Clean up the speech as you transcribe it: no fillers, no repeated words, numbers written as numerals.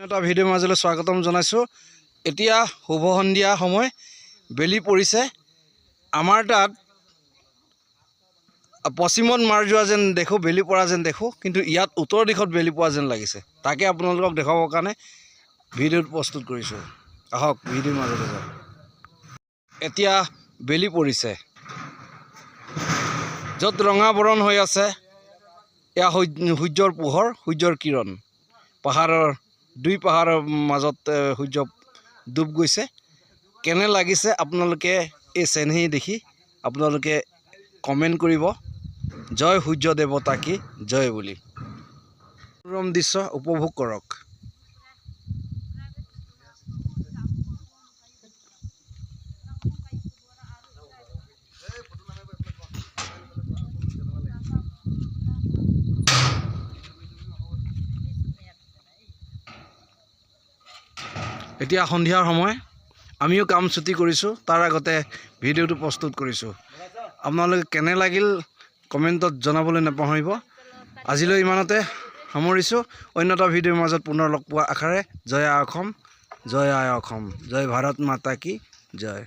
এটা ভিডিঅ' মাজলৈ স্বাগতম জনাইছোঁ। এতিয়া শুভ সন্ধিয়া সময়, বেলি পৰিছে। আমাৰ তাত পশ্চিমত মাৰ যোৱা যেন দেখোঁ, বেলি পৰা যেন দেখোঁ, কিন্তু ইয়াত উত্তৰ দিশত বেলি পোৱা যেন লাগিছে। তাকে আপোনালোকক দেখাবৰ কাৰণে ভিডিঅ'ত প্ৰস্তুত কৰিছোঁ। আহক ভিডিঅ'ৰ মাজলৈ যাওঁ। এতিয়া বেলি পৰিছে, য'ত ৰঙা বৰণ হৈ আছে এয়া সূৰ্যৰ পোহৰ, সূৰ্যৰ কিৰণ। দুই পাহাৰৰ মাজত সূৰ্য ডুব গৈছে। কেনে লাগিছে আপোনালোকে এই চেনেহী দেখি আপোনালোকে কমেণ্ট কৰিব, জয় সূৰ্য দেৱতা কি জয় বুলি। মনোৰম দৃশ্য উপভোগ কৰক। এতিয়া সন্ধিয়াৰ সময়, আমিও কাম ছুটি কৰিছোঁ, তাৰ আগতে ভিডিঅ'টো প্ৰস্তুত কৰিছোঁ। আপোনালোকে কেনে লাগিল কমেণ্টত জনাবলৈ নাপাহৰিব। আজিলৈ ইমানতে সামৰিছোঁ। অন্য এটা ভিডিঅ'ৰ মাজত পুনৰ লগ পোৱা আশাৰে জয় আই অসম, জয় আই অসম, জয় ভাৰত মাতা কি জয়।